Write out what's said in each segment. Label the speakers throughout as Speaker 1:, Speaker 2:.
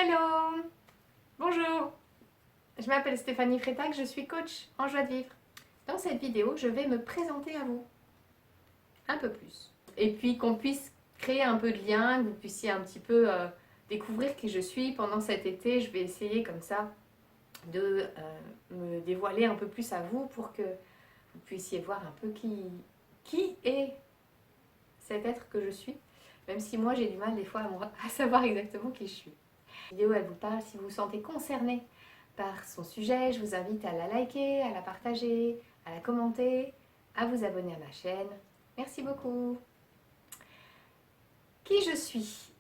Speaker 1: Hello! Bonjour! Je m'appelle Stéphanie Freitag, je suis coach en joie de vivre. Dans cette vidéo, je vais me présenter à vous un peu plus. Et puis qu'on puisse créer un peu de lien, que vous puissiez un petit peu découvrir qui je suis pendant cet été. Je vais essayer comme ça de me dévoiler un peu plus à vous pour que vous puissiez voir un peu qui est cet être que je suis. Même si moi j'ai du mal des fois à savoir exactement qui je suis. La vidéo elle vous parle, si vous vous sentez concerné par son sujet, je vous invite à la liker, à la partager, à la commenter, à vous abonner à ma chaîne. Merci beaucoup. Qui je suis?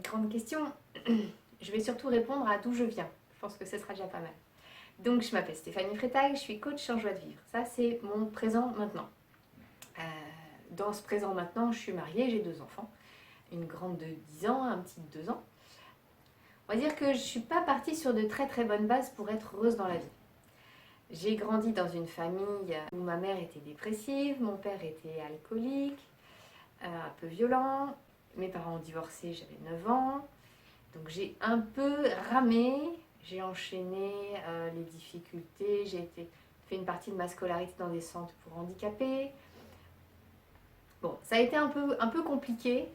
Speaker 1: Grande question. Je vais surtout répondre à d'où je viens. Je pense que ce sera déjà pas mal. Donc je m'appelle Stéphanie Freitag, je suis coach en joie de vivre. Ça c'est mon présent maintenant. Dans ce présent maintenant, je suis mariée, j'ai 2 enfants. Une grande de 10 ans, un petit de 2 ans. On va dire que je ne suis pas partie sur de très très bonnes bases pour être heureuse dans la vie. J'ai grandi dans une famille où ma mère était dépressive, mon père était alcoolique, un peu violent. Mes parents ont divorcé, j'avais 9 ans. Donc j'ai un peu ramé, j'ai enchaîné les difficultés, j'ai fait une partie de ma scolarité dans des centres pour handicapés. Bon, ça a été un peu compliqué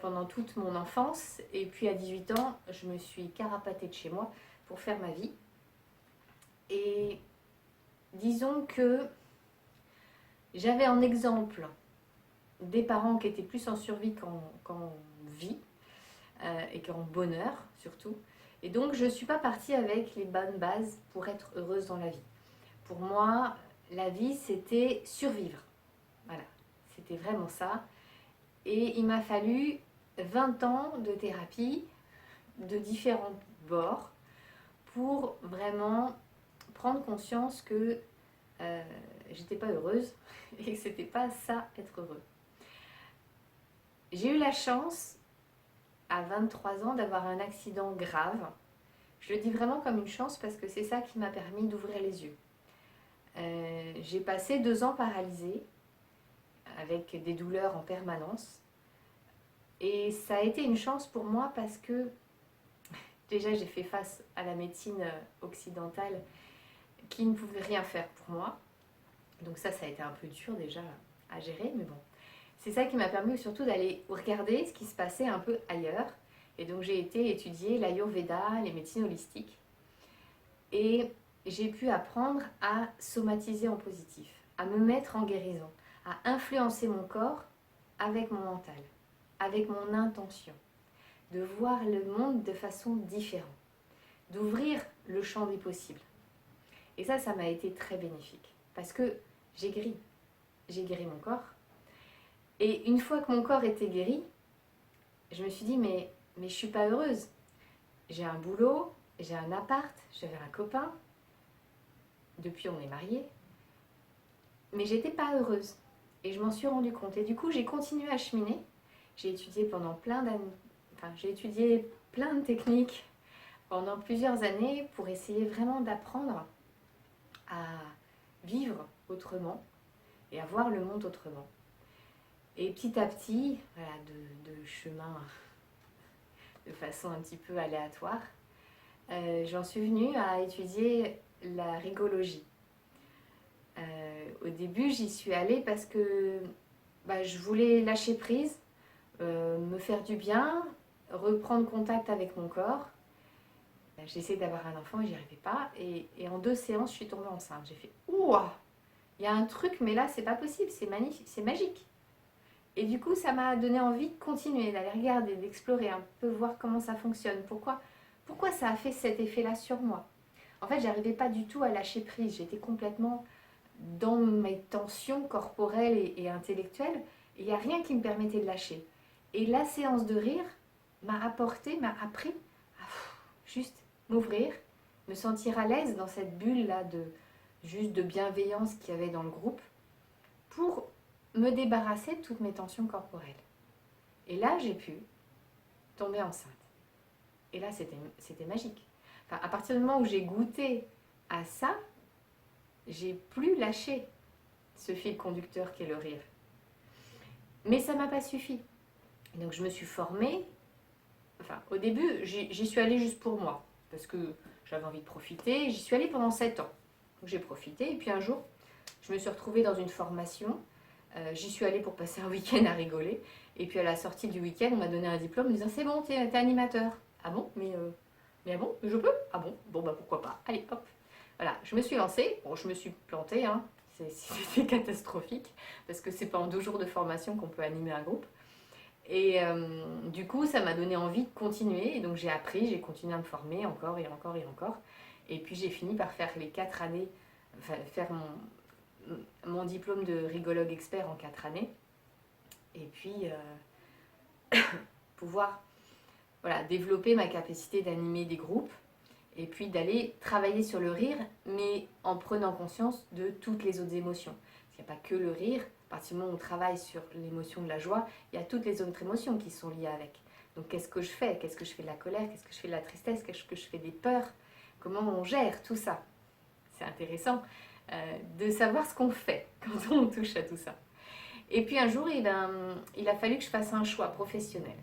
Speaker 1: pendant toute mon enfance. Et puis à 18 ans, je me suis carapatée de chez moi pour faire ma vie. Et disons que j'avais en exemple des parents qui étaient plus en survie qu'en vie et qu'en bonheur surtout. Et donc je ne suis pas partie avec les bonnes bases pour être heureuse dans la vie. Pour moi, la vie c'était survivre. Voilà, c'était vraiment ça. Et il m'a fallu 20 ans de thérapie de différents bords pour vraiment prendre conscience que j'étais pas heureuse et que c'était pas ça être heureux. J'ai eu la chance à 23 ans d'avoir un accident grave. Je le dis vraiment comme une chance parce que c'est ça qui m'a permis d'ouvrir les yeux. J'ai passé 2 ans paralysée avec des douleurs en permanence. Et ça a été une chance pour moi parce que déjà j'ai fait face à la médecine occidentale qui ne pouvait rien faire pour moi. Donc ça a été un peu dur déjà à gérer, mais bon. C'est ça qui m'a permis surtout d'aller regarder ce qui se passait un peu ailleurs. Et donc j'ai été étudier l'Ayurveda, les médecines holistiques. Et j'ai pu apprendre à somatiser en positif, à me mettre en guérison, à influencer mon corps avec mon mental, avec mon intention, de voir le monde de façon différente, d'ouvrir le champ des possibles. Et ça m'a été très bénéfique parce que j'ai guéri mon corps. Et une fois que mon corps était guéri, je me suis dit mais je suis pas heureuse. J'ai un boulot, j'ai un appart, j'avais un copain. Depuis on est mariés. Mais j'étais pas heureuse. Et je m'en suis rendu compte. Et du coup j'ai continué à cheminer. J'ai étudié pendant plein d'années. Enfin, j'ai étudié plein de techniques pendant plusieurs années pour essayer vraiment d'apprendre à vivre autrement et à voir le monde autrement. Et petit à petit, voilà, de chemin de façon un petit peu aléatoire, j'en suis venue à étudier la rigologie. Au début, j'y suis allée parce que je voulais lâcher prise, me faire du bien, reprendre contact avec mon corps. J'ai essayé d'avoir un enfant et j'y arrivais pas. Et en 2 séances, je suis tombée enceinte. J'ai fait ouah, il y a un truc, mais là, c'est pas possible, c'est magnifique, c'est magique. Et du coup, ça m'a donné envie de continuer, d'aller regarder, d'explorer un peu, voir comment ça fonctionne. Pourquoi ça a fait cet effet-là sur moi? En fait, j'arrivais pas du tout à lâcher prise. J'étais complètement dans mes tensions corporelles et intellectuelles. Et il n'y a rien qui me permettait de lâcher. Et la séance de rire m'a appris à juste m'ouvrir, me sentir à l'aise dans cette bulle-là juste de bienveillance qu'il y avait dans le groupe pour me débarrasser de toutes mes tensions corporelles. Et là, j'ai pu tomber enceinte. Et là, c'était magique. Enfin, à partir du moment où j'ai goûté à ça, j'ai plus lâché ce fil conducteur qu'est le rire. Mais ça m'a pas suffi. Donc je me suis formée enfin au début, j'y suis allée juste pour moi, parce que j'avais envie de profiter. J'y suis allée pendant 7 ans. Donc j'ai profité, et puis un jour, je me suis retrouvée dans une formation. J'y suis allée pour passer un week-end à rigoler. Et puis à la sortie du week-end, on m'a donné un diplôme en me disant c'est bon, t'es animateur. Ah bon, mais ah bon, je peux. Ah bon, bon bah pourquoi pas. Allez hop. Voilà, je me suis lancée. Bon, je me suis plantée, hein. C'était catastrophique parce que c'est pas en 2 jours de formation qu'on peut animer un groupe. Et du coup, ça m'a donné envie de continuer. Et donc j'ai appris, j'ai continué à me former encore et encore et encore. Et puis j'ai fini par faire les 4 années, enfin faire mon diplôme de rigologue expert en 4 années. Et puis pouvoir voilà, développer ma capacité d'animer des groupes. Et puis d'aller travailler sur le rire, mais en prenant conscience de toutes les autres émotions. Parce qu'il n'y a pas que le rire. À partir du moment où on travaille sur l'émotion de la joie, il y a toutes les autres émotions qui sont liées avec. Donc qu'est-ce que je fais? Qu'est-ce que je fais de la colère? Qu'est-ce que je fais de la tristesse? Qu'est-ce que je fais des peurs? Comment on gère tout ça? C'est intéressant de savoir ce qu'on fait quand on touche à tout ça. Et puis un jour, il a fallu que je fasse un choix professionnel.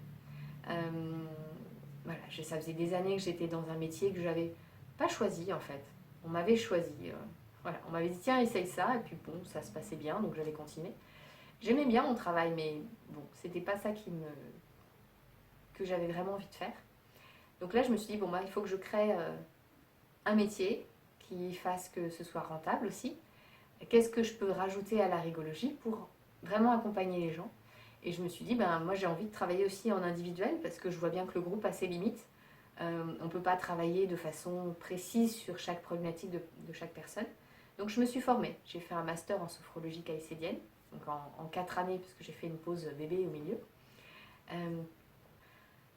Speaker 1: Voilà, ça faisait des années que j'étais dans un métier que je n'avais pas choisi en fait. On m'avait choisi. Voilà, on m'avait dit tiens, essaye ça. Et puis bon, ça se passait bien, donc j'allais continuer. J'aimais bien mon travail, mais bon, c'était pas ça que j'avais vraiment envie de faire. Donc là, je me suis dit bon, bah, il faut que je crée un métier qui fasse que ce soit rentable aussi. Qu'est-ce que je peux rajouter à la rigologie pour vraiment accompagner les gens? Et je me suis dit, ben, moi j'ai envie de travailler aussi en individuel parce que je vois bien que le groupe a ses limites. On ne peut pas travailler de façon précise sur chaque problématique de chaque personne. Donc je me suis formée. J'ai fait un master en sophrologie caïcédienne, donc en 4 années parce que j'ai fait une pause bébé au milieu.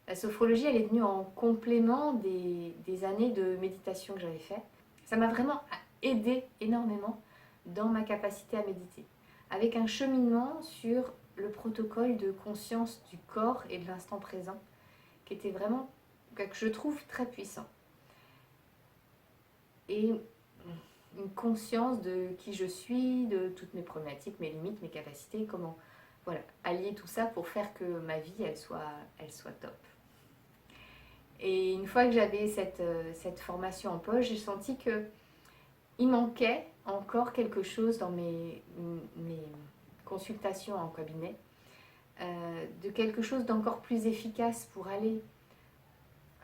Speaker 1: La sophrologie, elle est venue en complément des années de méditation que j'avais fait. Ça m'a vraiment aidé énormément dans ma capacité à méditer, avec un cheminement sur le protocole de conscience du corps et de l'instant présent, qui était vraiment, que je trouve très puissant. Et une conscience de qui je suis, de toutes mes problématiques, mes limites, mes capacités, comment voilà, allier tout ça pour faire que ma vie, elle soit top. Et une fois que j'avais cette formation en poche, j'ai senti qu'il manquait encore quelque chose dans mes consultations en cabinet, de quelque chose d'encore plus efficace pour aller...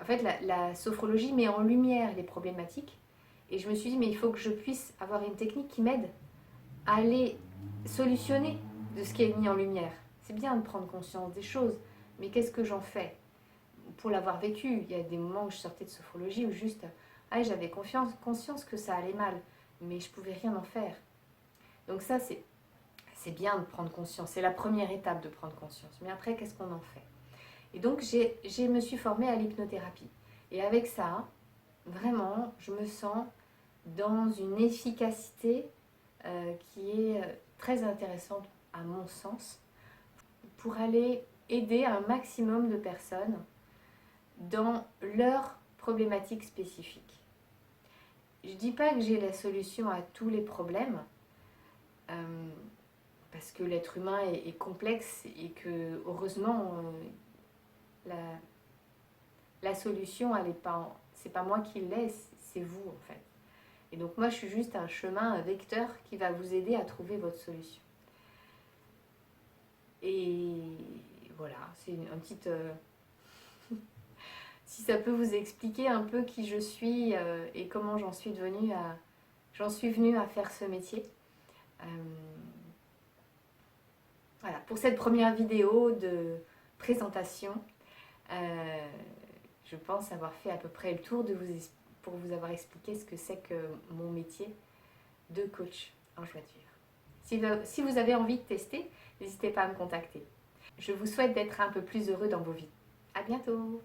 Speaker 1: En fait, la sophrologie met en lumière les problématiques. Et je me suis dit, mais il faut que je puisse avoir une technique qui m'aide à aller solutionner de ce qui est mis en lumière. C'est bien de prendre conscience des choses, mais qu'est-ce que j'en fais? Pour l'avoir vécu, il y a des moments où je sortais de sophrologie où juste, j'avais conscience que ça allait mal, mais je ne pouvais rien en faire. Donc ça, c'est bien de prendre conscience. C'est la première étape de prendre conscience. Mais après, qu'est-ce qu'on en fait? Et donc, je me suis formée à l'hypnothérapie. Et avec ça, vraiment, je me sens dans une efficacité qui est très intéressante à mon sens pour aller aider un maximum de personnes dans leurs problématiques spécifiques. Je ne dis pas que j'ai la solution à tous les problèmes, parce que l'être humain est complexe et que heureusement la solution, c'est pas moi qui l'ai, c'est vous en fait. Et donc moi je suis juste un chemin, un vecteur qui va vous aider à trouver votre solution. Et voilà, c'est un petit... si ça peut vous expliquer un peu qui je suis et comment j'en suis venue à faire ce métier. Voilà, pour cette première vidéo de présentation, je pense avoir fait à peu près le tour pour vous avoir expliqué ce que c'est que mon métier de coach en joie de vivre. Si vous avez envie de tester, n'hésitez pas à me contacter. Je vous souhaite d'être un peu plus heureux dans vos vies. À bientôt!